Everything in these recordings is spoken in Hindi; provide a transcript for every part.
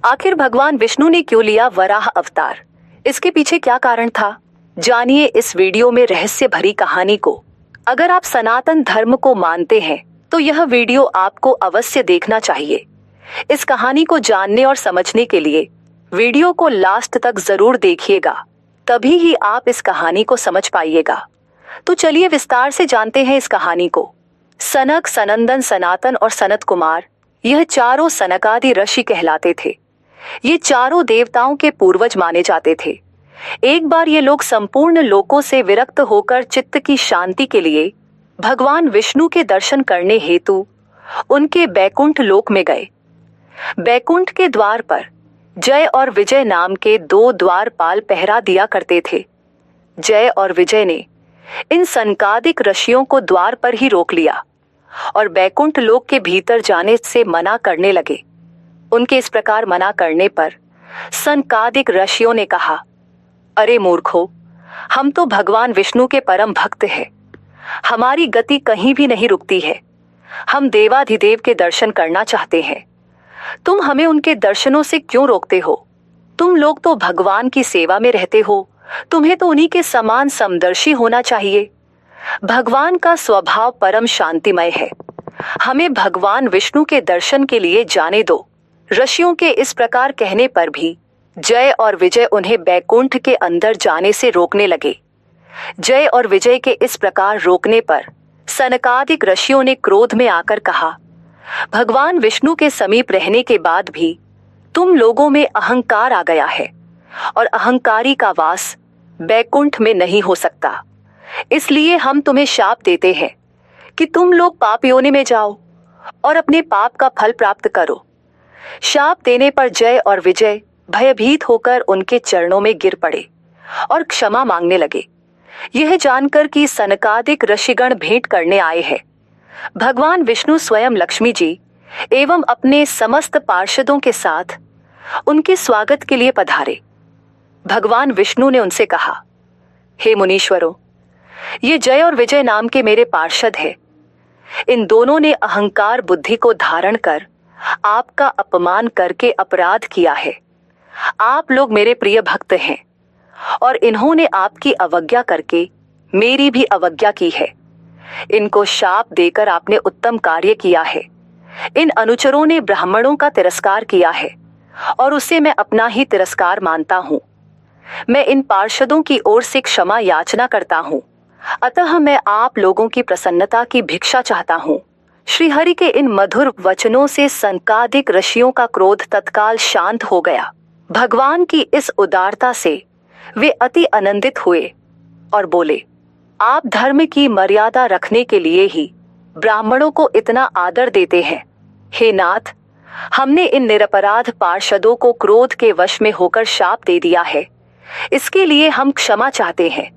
आखिर भगवान विष्णु ने क्यों लिया वराह अवतार? इसके पीछे क्या कारण था? जानिए इस वीडियो में रहस्य भरी कहानी को। अगर आप सनातन धर्म को मानते हैं तो यह वीडियो आपको अवश्य देखना चाहिए। इस कहानी को जानने और समझने के लिए वीडियो को लास्ट तक जरूर देखिएगा, तभी ही आप इस कहानी को समझ पाइएगा। तो चलिए विस्तार से जानते हैं इस कहानी को। सनक, सनंदन, सनातन और सनत कुमार, यह चारों सनकादि ऋषि कहलाते थे। ये चारों देवताओं के पूर्वज माने जाते थे। एक बार ये लोग संपूर्ण लोकों से विरक्त होकर चित्त की शांति के लिए भगवान विष्णु के दर्शन करने हेतु उनके बैकुंठ लोक में गए। बैकुंठ के द्वार पर जय और विजय नाम के दो द्वारपाल पहरा दिया करते थे। जय और विजय ने इन सनकादिक ऋषियों को द्वार पर ही रोक लिया और बैकुंठ लोक के भीतर जाने से मना करने लगे। उनके इस प्रकार मना करने पर सनकादिक ऋषियों ने कहा, अरे मूर्खो, हम तो भगवान विष्णु के परम भक्त हैं। हमारी गति कहीं भी नहीं रुकती है। हम देवाधिदेव के दर्शन करना चाहते हैं। तुम हमें उनके दर्शनों से क्यों रोकते हो? तुम लोग तो भगवान की सेवा में रहते हो, तुम्हें तो उन्हीं के समान समदर्शी होना चाहिए। भगवान का स्वभाव परम शांतिमय है। हमें भगवान विष्णु के दर्शन के लिए जाने दो। ऋषियों के इस प्रकार कहने पर भी जय और विजय उन्हें बैकुंठ के अंदर जाने से रोकने लगे। जय और विजय के इस प्रकार रोकने पर सनकादिक ऋषियों ने क्रोध में आकर कहा, भगवान विष्णु के समीप रहने के बाद भी तुम लोगों में अहंकार आ गया है और अहंकारी का वास बैकुंठ में नहीं हो सकता। इसलिए हम तुम्हें शाप देते हैं कि तुम लोग पाप योनि में जाओ और अपने पाप का फल प्राप्त करो। शाप देने पर जय और विजय भयभीत होकर उनके चरणों में गिर पड़े और क्षमा मांगने लगे। यह जानकर कि सनकादिक ऋषिगण भेंट करने आए हैं। भगवान विष्णु स्वयं लक्ष्मी जी एवं अपने समस्त पार्षदों के साथ उनके स्वागत के लिए पधारे। भगवान विष्णु ने उनसे कहा, हे मुनीश्वरों, ये जय और विजय नाम के मेरे पार्षद हैं। इन दोनों ने अहंकार बुद्धि को धारण कर आपका अपमान करके अपराध किया है। आप लोग मेरे प्रिय भक्त हैं और इन्होंने आपकी अवज्ञा करके मेरी भी अवज्ञा की है। इनको शाप देकर आपने उत्तम कार्य किया है। इन अनुचरों ने ब्राह्मणों का तिरस्कार किया है और उसे मैं अपना ही तिरस्कार मानता हूँ। मैं इन पार्षदों की ओर से क्षमा याचना करता हूँ। अतः मैं आप लोगों की प्रसन्नता की भिक्षा चाहता हूँ। श्रीहरि के इन मधुर वचनों से सनकादिक ऋषियों का क्रोध तत्काल शांत हो गया। भगवान की इस उदारता से वे अति आनंदित हुए और बोले, आप धर्म की मर्यादा रखने के लिए ही ब्राह्मणों को इतना आदर देते हैं। हे नाथ, हमने इन निरपराध पार्षदों को क्रोध के वश में होकर शाप दे दिया है। इसके लिए हम क्षमा चाहते हैं।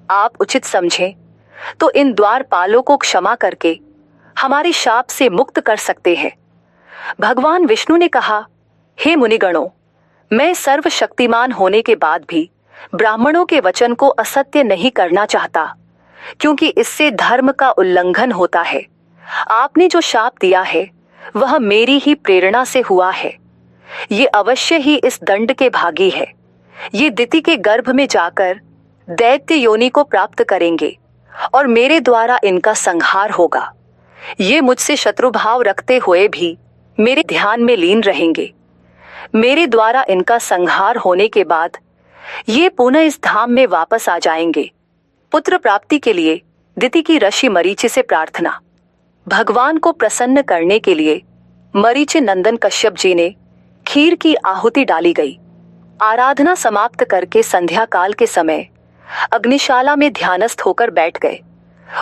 आप उचित समझें तो इन द्वारपालों को क्षमा करके हमारे शाप से मुक्त कर सकते हैं। भगवान विष्णु ने कहा, हे मुनिगणों, मैं सर्वशक्तिमान होने के बाद भी ब्राह्मणों के वचन को असत्य नहीं करना चाहता, क्योंकि इससे धर्म का उल्लंघन होता है। आपने जो शाप दिया है वह मेरी ही प्रेरणा से हुआ है। ये अवश्य ही इस दंड के भागी है। ये दिति के गर्भ में जाकर दैत्य योनि को प्राप्त करेंगे और मेरे द्वारा इनका संहार होगा। ये मुझसे शत्रुभाव रखते हुए भी मेरे ध्यान में लीन रहेंगे। मेरे द्वारा इनका संहार होने के बाद ये पुनः इस धाम में वापस आ जाएंगे। पुत्र प्राप्ति के लिए दिति की ऋषि मरीचि से प्रार्थना। भगवान को प्रसन्न करने के लिए मरीचि नंदन कश्यप जी ने खीर की आहुति डाली गई। आराधना समाप्त करके संध्या काल के समय अग्निशाला में ध्यानस्थ होकर बैठ गए।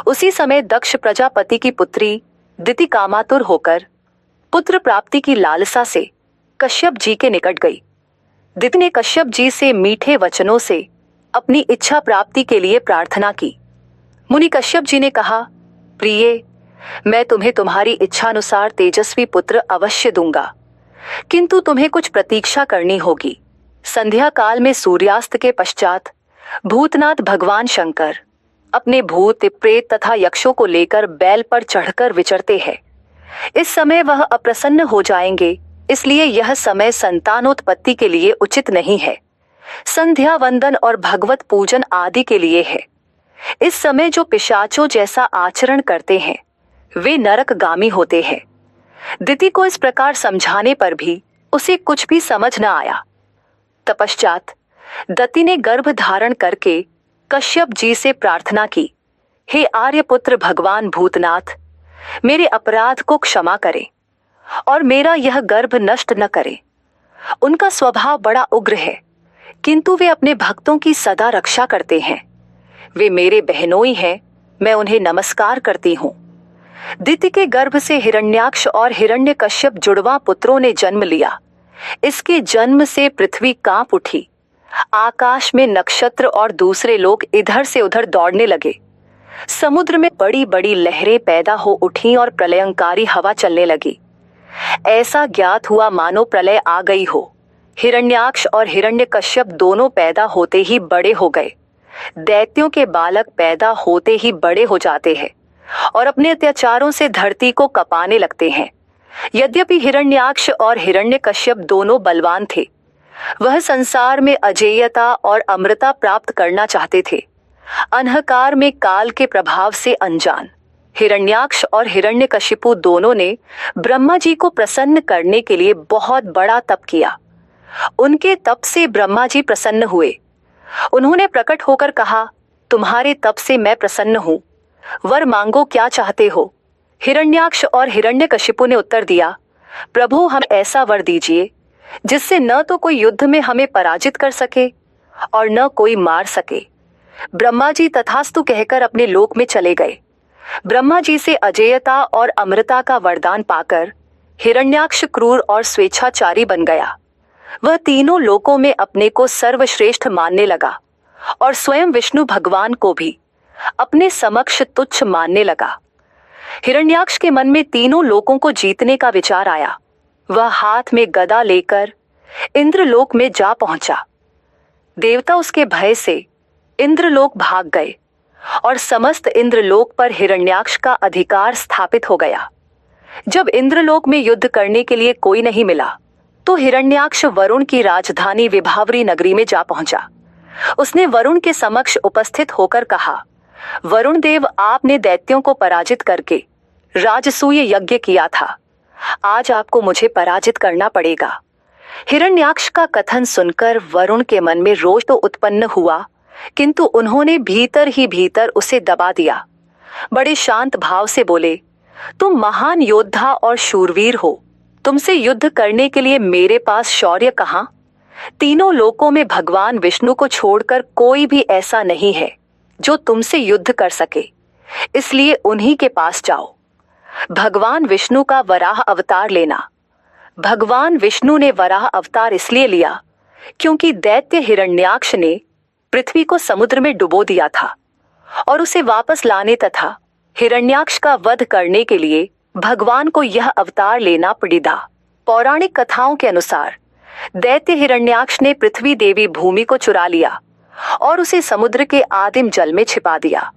उसी समय दक्ष प्रजापति की पुत्री दिति कामातुर होकर पुत्र प्राप्ति की लालसा से कश्यप जी के निकट गई। दिति ने कश्यप जी से मीठे वचनों से अपनी इच्छा प्राप्ति के लिए प्रार्थना की। मुनि कश्यप जी ने कहा, प्रिय, मैं तुम्हें तुम्हारी इच्छानुसार तेजस्वी पुत्र अवश्य दूंगा, किंतु तुम्हें कुछ प्रतीक्षा करनी होगी। संध्या काल में सूर्यास्त के पश्चात भूतनाथ भगवान शंकर अपने भूत, प्रेत तथा यक्षों को लेकर बैल पर चढ़कर विचरते हैं। इस समय वह अप्रसन्न हो जाएंगे इसलिए यह समय संतानोत्पत्ति के लिए उचित नहीं है। संध्या वंदन और भगवत पूजन आदि के लिए है। इस समय जो पिशाचों जैसा आचरण करते हैं वे नरकगामी होते हैं। दिति को इस प्रकार समझाने पर भी उसे कुछ भी समझ न आया। तपश्चात दत्ति ने गर्भ धारण करके कश्यप जी से प्रार्थना की, हे आर्यपुत्र भगवान भूतनाथ, मेरे अपराध को क्षमा करें और मेरा यह गर्भ नष्ट न करें। उनका स्वभाव बड़ा उग्र है, किंतु वे अपने भक्तों की सदा रक्षा करते हैं। वे मेरे बहनोई हैं, मैं उन्हें नमस्कार करती हूँ। दिति के गर्भ से हिरण्याक्ष और हिरण्यकश्यप जुड़वा पुत्रों ने जन्म लिया। इसके जन्म से पृथ्वी कांप उठी। आकाश में नक्षत्र और दूसरे लोग इधर से उधर दौड़ने लगे। समुद्र में बड़ी बड़ी लहरें पैदा हो उठी और प्रलयंकारी हवा चलने लगी। ऐसा ज्ञात हुआ मानो प्रलय आ गई हो। हिरण्याक्ष और हिरण्यकश्यप दोनों पैदा होते ही बड़े हो गए। दैत्यों के बालक पैदा होते ही बड़े हो जाते हैं और अपने अत्याचारों से धरती को कपाने लगते हैं। यद्यपि हिरण्याक्ष और हिरण्यकश्यप दोनों बलवान थे, वह संसार में अजेयता और अमृता प्राप्त करना चाहते थे। अंधकार में काल के प्रभाव से अनजान हिरण्याक्ष और हिरण्यकशिपु दोनों ने ब्रह्मा जी को प्रसन्न करने के लिए बहुत बड़ा तप किया। उनके तप से ब्रह्मा जी प्रसन्न हुए। उन्होंने प्रकट होकर कहा, तुम्हारे तप से मैं प्रसन्न हूँ, वर मांगो, क्या चाहते हो। हिरण्याक्ष और हिरण्यकशिपु ने उत्तर दिया, प्रभु हम ऐसा वर दीजिए जिससे न तो कोई युद्ध में हमें पराजित कर सके और न कोई मार सके। ब्रह्मा जी तथास्तु कहकर अपने लोक में चले गए। ब्रह्मा जी से अजेयता और अमृता का वरदान पाकर हिरण्याक्ष क्रूर और स्वेच्छाचारी बन गया। वह तीनों लोकों में अपने को सर्वश्रेष्ठ मानने लगा और स्वयं विष्णु भगवान को भी अपने समक्ष तुच्छ मानने लगा। हिरण्याक्ष के मन में तीनों लोकों को जीतने का विचार आया। वह हाथ में गदा लेकर इंद्रलोक में जा पहुंचा। देवता उसके भय से इंद्रलोक भाग गए और समस्त इंद्रलोक पर हिरण्याक्ष का अधिकार स्थापित हो गया। जब इंद्रलोक में युद्ध करने के लिए कोई नहीं मिला तो हिरण्याक्ष वरुण की राजधानी विभावरी नगरी में जा पहुंचा। उसने वरुण के समक्ष उपस्थित होकर कहा, वरुण देव, आपने दैत्यों को पराजित करके राजसूय यज्ञ किया था। आज आपको मुझे पराजित करना पड़ेगा। हिरण्याक्ष का कथन सुनकर वरुण के मन में रोष तो उत्पन्न हुआ, किंतु उन्होंने भीतर ही भीतर उसे दबा दिया। बड़े शांत भाव से बोले, तुम महान योद्धा और शूरवीर हो, तुमसे युद्ध करने के लिए मेरे पास शौर्य कहाँ। तीनों लोकों में भगवान विष्णु को छोड़कर कोई भी ऐसा नहीं है जो तुमसे युद्ध कर सके, इसलिए उन्हीं के पास जाओ। भगवान विष्णु का वराह अवतार लेना। भगवान विष्णु ने वराह अवतार इसलिए लिया क्योंकि दैत्य हिरण्याक्ष ने पृथ्वी को समुद्र में डुबो दिया था और उसे वापस लाने तथा हिरण्याक्ष का वध करने के लिए भगवान को यह अवतार लेना पड़ा। पौराणिक कथाओं के अनुसार दैत्य हिरण्याक्ष ने पृथ्वी देवी भूमि को चुरा लिया और उसे समुद्र के आदिम जल में छिपा दिया।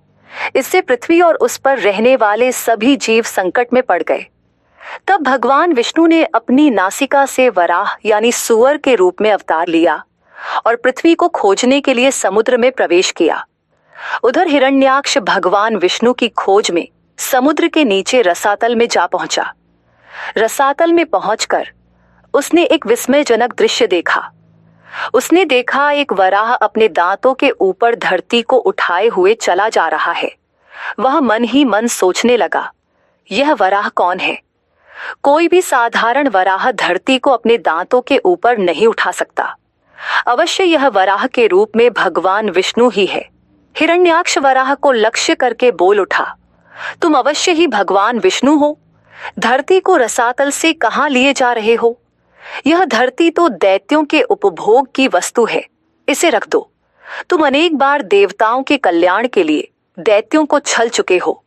इससे पृथ्वी और उस पर रहने वाले सभी जीव संकट में पड़ गए। तब भगवान विष्णु ने अपनी नासिका से वराह यानी सुअर के रूप में अवतार लिया और पृथ्वी को खोजने के लिए समुद्र में प्रवेश किया। उधर हिरण्याक्ष भगवान विष्णु की खोज में समुद्र के नीचे रसातल में जा पहुंचा। रसातल में पहुंचकर उसने एक विस्मयजनक दृश्य देखा। उसने देखा एक वराह अपने दांतों के ऊपर धरती को उठाए हुए चला जा रहा है। वह मन ही मन सोचने लगा, यह वराह कौन है। कोई भी साधारण वराह धरती को अपने दांतों के ऊपर नहीं उठा सकता। अवश्य यह वराह के रूप में भगवान विष्णु ही है। हिरण्याक्ष वराह को लक्ष्य करके बोल उठा, तुम अवश्य ही भगवान विष्णु हो। धरती को रसातल से कहाँ लिए जा रहे हो। यह धरती तो दैत्यों के उपभोग की वस्तु है, इसे रख दो। तुम अनेक बार देवताओं के कल्याण के लिए दैत्यों को छल चुके हो,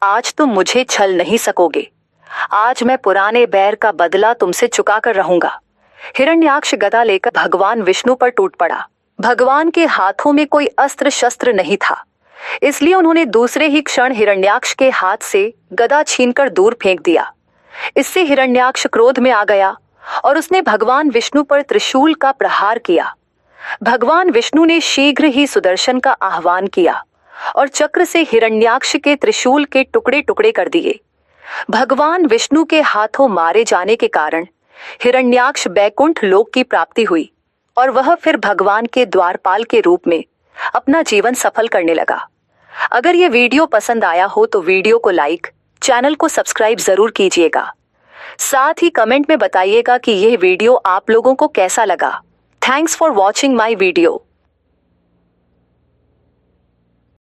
आज तुम मुझे छल नहीं सकोगे। आज मैं पुराने बैर का बदला तुमसे चुका कर रहूंगा। हिरण्याक्ष गदा लेकर भगवान विष्णु पर टूट पड़ा। भगवान के हाथों में कोई अस्त्र शस्त्र नहीं था, इसलिए उन्होंने दूसरे ही क्षण हिरण्याक्ष के हाथ से गदा छीनकर दूर फेंक दिया। इससे हिरण्याक्ष क्रोध में आ गया और उसने भगवान विष्णु पर त्रिशूल का प्रहार किया। भगवान विष्णु ने शीघ्र ही सुदर्शन का आह्वान किया और चक्र से हिरण्याक्ष के त्रिशूल के टुकड़े टुकड़े कर दिए। भगवान विष्णु के हाथों मारे जाने के कारण हिरण्याक्ष बैकुंठ लोक की प्राप्ति हुई और वह फिर भगवान के द्वारपाल के रूप में अपना जीवन सफल करने लगा। अगर ये वीडियो पसंद आया हो तो वीडियो को लाइक, चैनल को सब्सक्राइब जरूर कीजिएगा। साथ ही कमेंट में बताइएगा कि यह वीडियो आप लोगों को कैसा लगा। Thanks for watching my video.